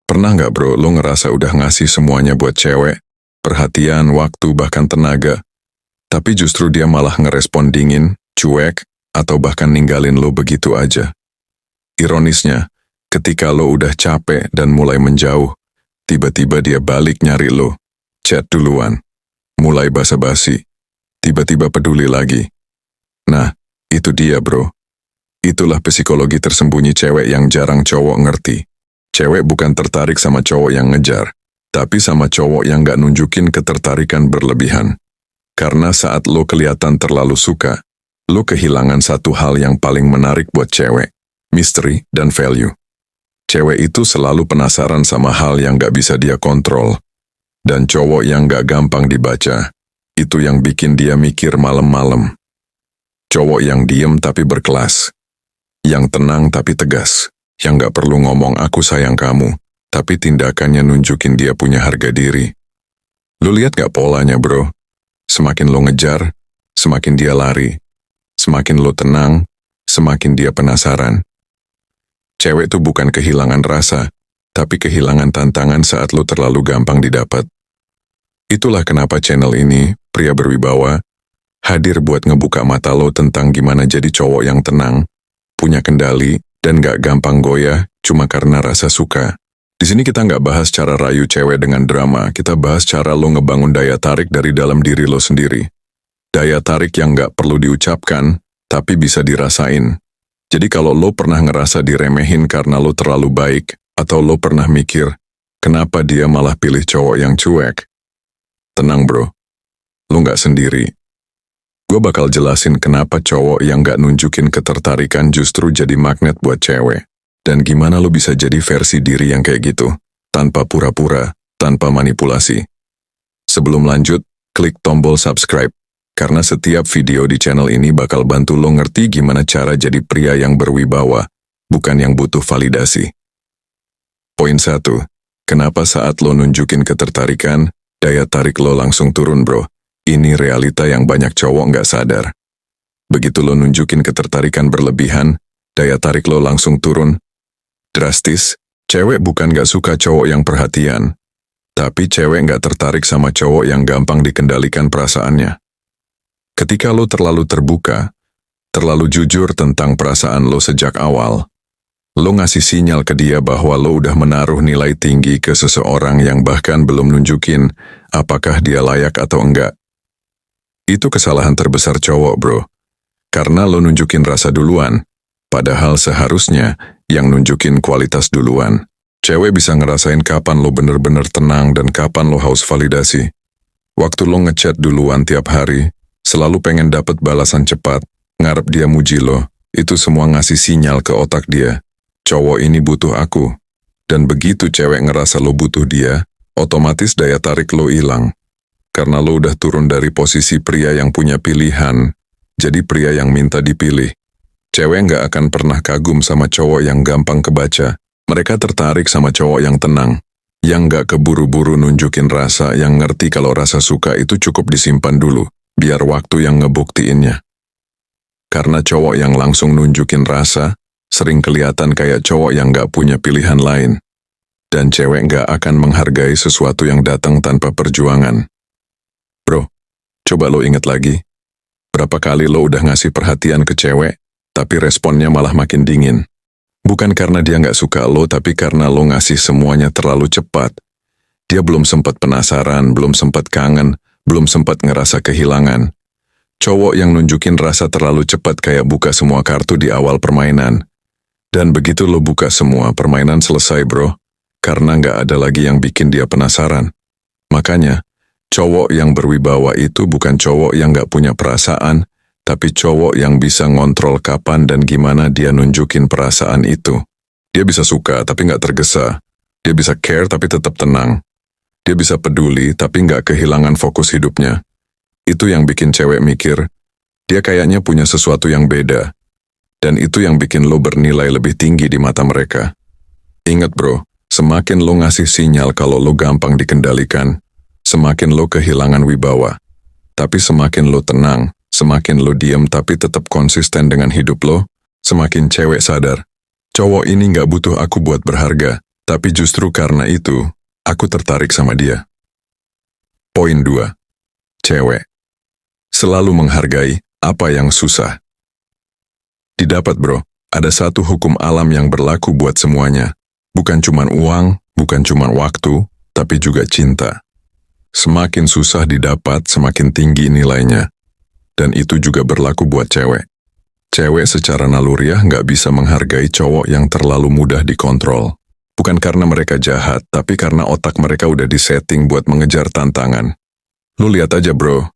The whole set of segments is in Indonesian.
Pernah nggak bro, lo ngerasa udah ngasih semuanya buat cewek? Perhatian, waktu, bahkan tenaga. Tapi justru dia malah ngerespon dingin, cuek, atau bahkan ninggalin lo begitu aja. Ironisnya, ketika lo udah capek dan mulai menjauh, tiba-tiba dia balik nyari lo. Chat duluan. Mulai basa-basi. Tiba-tiba peduli lagi. Nah, itu dia bro. Itulah psikologi tersembunyi cewek yang jarang cowok ngerti. Cewek bukan tertarik sama cowok yang ngejar, tapi sama cowok yang gak nunjukin ketertarikan berlebihan. Karena saat lo kelihatan terlalu suka, lo kehilangan satu hal yang paling menarik buat cewek, misteri dan value. Cewek itu selalu penasaran sama hal yang gak bisa dia kontrol. Dan cowok yang gak gampang dibaca, itu yang bikin dia mikir malam-malam. Cowok yang diem tapi berkelas, yang tenang tapi tegas, yang gak perlu ngomong aku sayang kamu, tapi tindakannya nunjukin dia punya harga diri. Lu lihat gak polanya bro? Semakin lo ngejar, semakin dia lari. Semakin lo tenang, semakin dia penasaran. Cewek tuh bukan kehilangan rasa, tapi kehilangan tantangan saat lo terlalu gampang didapat. Itulah kenapa channel ini, Pria Berwibawa, hadir buat ngebuka mata lo tentang gimana jadi cowok yang tenang, punya kendali, dan gak gampang goyah cuma karena rasa suka. Di sini kita nggak bahas cara rayu cewek dengan drama, kita bahas cara lo ngebangun daya tarik dari dalam diri lo sendiri. Daya tarik yang nggak perlu diucapkan, tapi bisa dirasain. Jadi kalau lo pernah ngerasa diremehin karena lo terlalu baik, atau lo pernah mikir, kenapa dia malah pilih cowok yang cuek? Tenang bro, lo nggak sendiri. Gue bakal jelasin kenapa cowok yang nggak nunjukin ketertarikan justru jadi magnet buat cewek. Dan gimana lo bisa jadi versi diri yang kayak gitu, tanpa pura-pura, tanpa manipulasi. Sebelum lanjut, klik tombol subscribe, karena setiap video di channel ini bakal bantu lo ngerti gimana cara jadi pria yang berwibawa, bukan yang butuh validasi. Poin 1. Kenapa saat lo nunjukin ketertarikan, daya tarik lo langsung turun bro? Ini realita yang banyak cowok nggak sadar. Begitu lo nunjukin ketertarikan berlebihan, daya tarik lo langsung turun. Drastis, cewek bukan gak suka cowok yang perhatian, tapi cewek gak tertarik sama cowok yang gampang dikendalikan perasaannya. Ketika lo terlalu terbuka, terlalu jujur tentang perasaan lo sejak awal, lo ngasih sinyal ke dia bahwa lo udah menaruh nilai tinggi ke seseorang yang bahkan belum nunjukin apakah dia layak atau enggak. Itu kesalahan terbesar cowok bro, karena lo nunjukin rasa duluan, padahal seharusnya yang nunjukin kualitas duluan. Cewek bisa ngerasain kapan lo bener-bener tenang dan kapan lo haus validasi. Waktu lo ngechat duluan tiap hari, selalu pengen dapet balasan cepat, ngarep dia muji lo, itu semua ngasih sinyal ke otak dia. Cowok ini butuh aku. Dan begitu cewek ngerasa lo butuh dia, otomatis daya tarik lo hilang. Karena lo udah turun dari posisi pria yang punya pilihan, jadi pria yang minta dipilih. Cewek nggak akan pernah kagum sama cowok yang gampang kebaca. Mereka tertarik sama cowok yang tenang, yang nggak keburu-buru nunjukin rasa, yang ngerti kalau rasa suka itu cukup disimpan dulu, biar waktu yang ngebuktiinnya. Karena cowok yang langsung nunjukin rasa, sering kelihatan kayak cowok yang nggak punya pilihan lain. Dan cewek nggak akan menghargai sesuatu yang datang tanpa perjuangan. Bro, coba lo inget lagi. Berapa kali lo udah ngasih perhatian ke cewek, tapi responnya malah makin dingin. Bukan karena dia nggak suka lo, tapi karena lo ngasih semuanya terlalu cepat. Dia belum sempat penasaran, belum sempat kangen, belum sempat ngerasa kehilangan. Cowok yang nunjukin rasa terlalu cepat kayak buka semua kartu di awal permainan. Dan begitu lo buka semua, permainan selesai bro. Karena nggak ada lagi yang bikin dia penasaran. Makanya, cowok yang berwibawa itu bukan cowok yang nggak punya perasaan, tapi cowok yang bisa ngontrol kapan dan gimana dia nunjukin perasaan itu. Dia bisa suka tapi nggak tergesa. Dia bisa care tapi tetap tenang. Dia bisa peduli tapi nggak kehilangan fokus hidupnya. Itu yang bikin cewek mikir, dia kayaknya punya sesuatu yang beda. Dan itu yang bikin lo bernilai lebih tinggi di mata mereka. Ingat bro, semakin lo ngasih sinyal kalau lo gampang dikendalikan, semakin lo kehilangan wibawa. Tapi semakin lo tenang, semakin lo diam tapi tetap konsisten dengan hidup lo, semakin cewek sadar, cowok ini nggak butuh aku buat berharga, Tapi justru karena itu, aku tertarik sama dia. Poin 2. Cewek selalu menghargai apa yang susah. Didapat bro, ada satu hukum alam yang berlaku buat semuanya. Bukan cuman uang, bukan cuman waktu, tapi juga cinta. Semakin susah didapat, semakin tinggi nilainya. Dan itu juga berlaku buat cewek. Cewek secara naluriah nggak bisa menghargai cowok yang terlalu mudah dikontrol. Bukan karena mereka jahat, tapi karena otak mereka udah disetting buat mengejar tantangan. Lu lihat aja bro,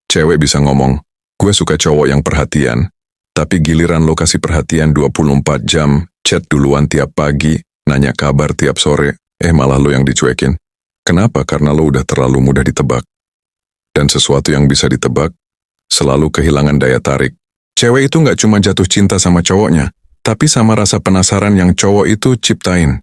cewek bisa ngomong, gue suka cowok yang perhatian, tapi giliran lo kasih perhatian 24 jam, chat duluan tiap pagi, nanya kabar tiap sore, malah lo yang dicuekin. Kenapa? Karena lo udah terlalu mudah ditebak. Dan sesuatu yang bisa ditebak, selalu kehilangan daya tarik. Cewek itu nggak cuma jatuh cinta sama cowoknya, tapi sama rasa penasaran yang cowok itu ciptain.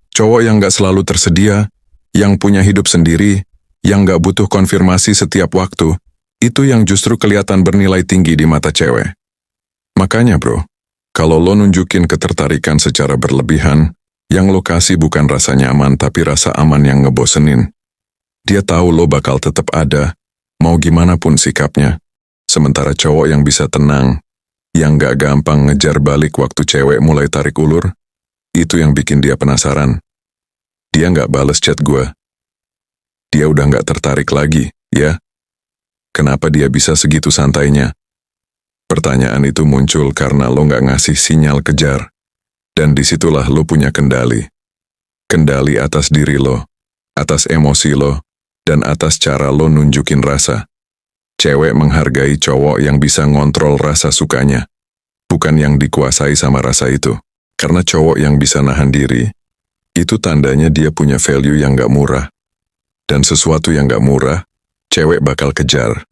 Cowok yang nggak selalu tersedia, yang punya hidup sendiri, yang nggak butuh konfirmasi setiap waktu, itu yang justru kelihatan bernilai tinggi di mata cewek. Makanya bro, kalau lo nunjukin ketertarikan secara berlebihan, yang lo kasih bukan rasa nyaman tapi rasa aman yang ngebosenin. Dia tahu lo bakal tetap ada, mau gimana pun sikapnya. Sementara cowok yang bisa tenang, yang nggak gampang ngejar balik waktu cewek mulai tarik ulur, itu yang bikin dia penasaran. Dia nggak bales chat gue. Dia udah nggak tertarik lagi, ya? Kenapa dia bisa segitu santainya? Pertanyaan itu muncul karena lo nggak ngasih sinyal kejar. Dan disitulah lo punya kendali. Kendali atas diri lo, atas emosi lo, dan atas cara lo nunjukin rasa. Cewek menghargai cowok yang bisa ngontrol rasa sukanya, bukan yang dikuasai sama rasa itu. Karena cowok yang bisa nahan diri, itu tandanya dia punya value yang gak murah. Dan sesuatu yang gak murah, cewek bakal kejar.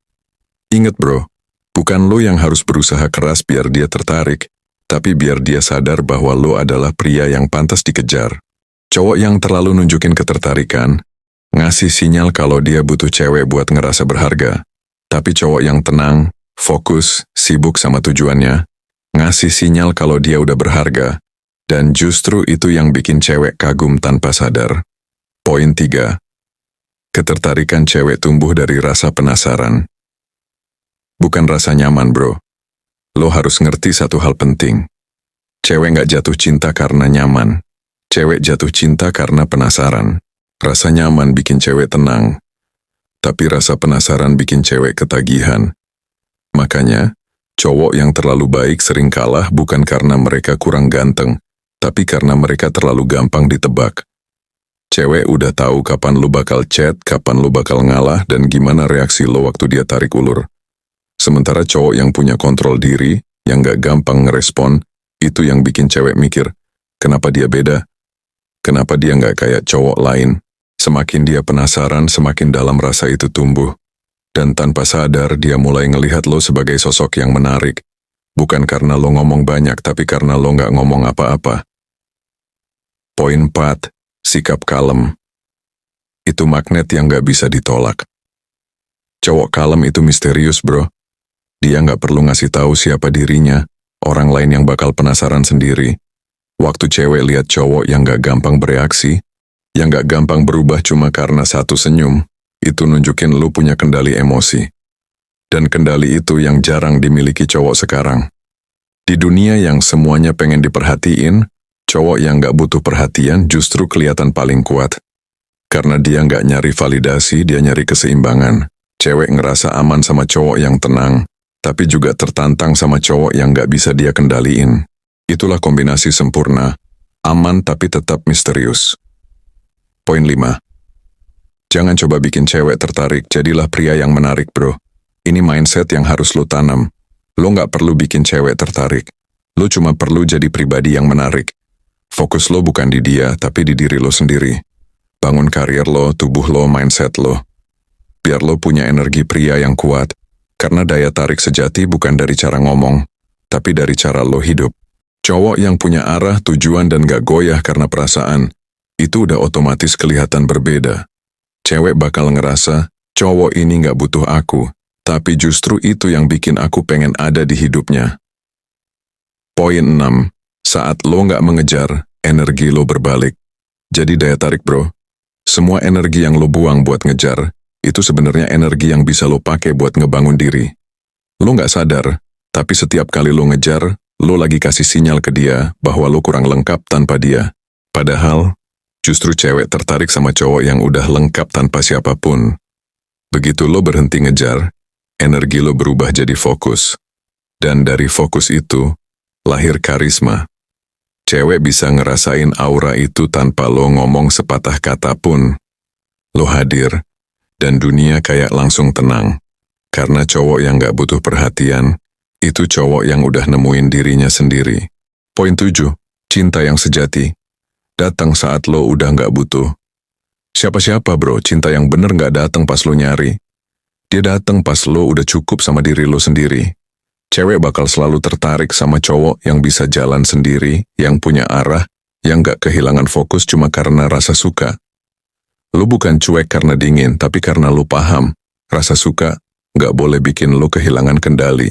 Ingat bro, bukan lo yang harus berusaha keras biar dia tertarik, tapi biar dia sadar bahwa lo adalah pria yang pantas dikejar. Cowok yang terlalu nunjukin ketertarikan, ngasih sinyal kalau dia butuh cewek buat ngerasa berharga. Tapi cowok yang tenang, fokus, sibuk sama tujuannya, ngasih sinyal kalau dia udah berharga. Dan justru itu yang bikin cewek kagum tanpa sadar. Poin 3. Ketertarikan cewek tumbuh dari rasa penasaran. Bukan rasa nyaman bro. Lo harus ngerti satu hal penting. Cewek nggak jatuh cinta karena nyaman. Cewek jatuh cinta karena penasaran. Rasa nyaman bikin cewek tenang. Tapi rasa penasaran bikin cewek ketagihan. Makanya, cowok yang terlalu baik sering kalah bukan karena mereka kurang ganteng, tapi karena mereka terlalu gampang ditebak. Cewek udah tahu kapan lu bakal chat, kapan lu bakal ngalah, dan gimana reaksi lo waktu dia tarik ulur. Sementara cowok yang punya kontrol diri, yang gak gampang ngerespon, itu yang bikin cewek mikir, kenapa dia beda? Kenapa dia gak kayak cowok lain? Semakin dia penasaran, semakin dalam rasa itu tumbuh. Dan tanpa sadar, dia mulai ngelihat lo sebagai sosok yang menarik. Bukan karena lo ngomong banyak, tapi karena lo gak ngomong apa-apa. Poin 4. Sikap kalem. Itu magnet yang gak bisa ditolak. Cowok kalem itu misterius bro. Dia gak perlu ngasih tahu siapa dirinya, orang lain yang bakal penasaran sendiri. Waktu cewek lihat cowok yang gak gampang bereaksi, yang gak gampang berubah cuma karena satu senyum, itu nunjukin lo punya kendali emosi. Dan kendali itu yang jarang dimiliki cowok sekarang. Di dunia yang semuanya pengen diperhatiin, cowok yang gak butuh perhatian justru kelihatan paling kuat. Karena dia gak nyari validasi, dia nyari keseimbangan. Cewek ngerasa aman sama cowok yang tenang, tapi juga tertantang sama cowok yang gak bisa dia kendaliin. Itulah kombinasi sempurna, aman tapi tetap misterius. Poin 5. Jangan coba bikin cewek tertarik, jadilah pria yang menarik bro. Ini mindset yang harus lo tanam. Lo gak perlu bikin cewek tertarik. Lo cuma perlu jadi pribadi yang menarik. Fokus lo bukan di dia, tapi di diri lo sendiri. Bangun karir lo, tubuh lo, mindset lo. Biar lo punya energi pria yang kuat. Karena daya tarik sejati bukan dari cara ngomong, tapi dari cara lo hidup. Cowok yang punya arah, tujuan, dan gak goyah karena perasaan, itu udah otomatis kelihatan berbeda. Cewek bakal ngerasa, cowok ini gak butuh aku, tapi justru itu yang bikin aku pengen ada di hidupnya. Poin 6. Saat lo gak mengejar, energi lo berbalik. Jadi daya tarik bro, semua energi yang lo buang buat ngejar, itu sebenarnya energi yang bisa lo pakai buat ngebangun diri. Lo nggak sadar, tapi setiap kali lo ngejar, lo lagi kasih sinyal ke dia bahwa lo kurang lengkap tanpa dia. Padahal, justru cewek tertarik sama cowok yang udah lengkap tanpa siapapun. Begitu lo berhenti ngejar, energi lo berubah jadi fokus. Dan dari fokus itu, lahir karisma. Cewek bisa ngerasain aura itu tanpa lo ngomong sepatah kata pun. Lo hadir, dan dunia kayak langsung tenang. Karena cowok yang gak butuh perhatian, itu cowok yang udah nemuin dirinya sendiri. Poin 7, cinta yang sejati. Datang saat lo udah gak butuh. Siapa-siapa bro, cinta yang bener gak datang pas lo nyari. Dia datang pas lo udah cukup sama diri lo sendiri. Cewek bakal selalu tertarik sama cowok yang bisa jalan sendiri, yang punya arah, yang gak kehilangan fokus cuma karena rasa suka. Lo bukan cuek karena dingin, tapi karena lo paham, rasa suka gak boleh bikin lo kehilangan kendali.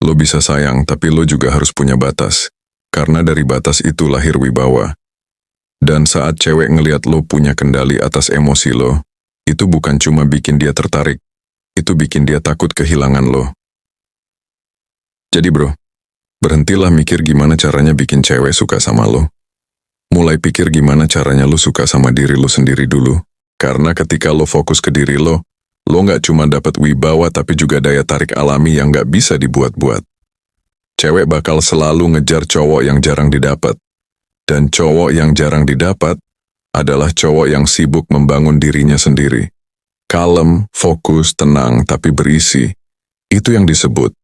Lo bisa sayang, tapi lo juga harus punya batas. Karena dari batas itu lahir wibawa. Dan saat cewek ngeliat lo punya kendali atas emosi lo, itu bukan cuma bikin dia tertarik, itu bikin dia takut kehilangan lo. Jadi bro, berhentilah mikir gimana caranya bikin cewek suka sama lo. Mulai pikir gimana caranya lo suka sama diri lo sendiri dulu. Karena ketika lo fokus ke diri lo gak cuma dapat wibawa tapi juga daya tarik alami yang gak bisa dibuat-buat. Cewek bakal selalu ngejar cowok yang jarang didapat. Dan cowok yang jarang didapat adalah cowok yang sibuk membangun dirinya sendiri. Kalem, fokus, tenang, tapi berisi. Itu yang disebut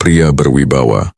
pria berwibawa.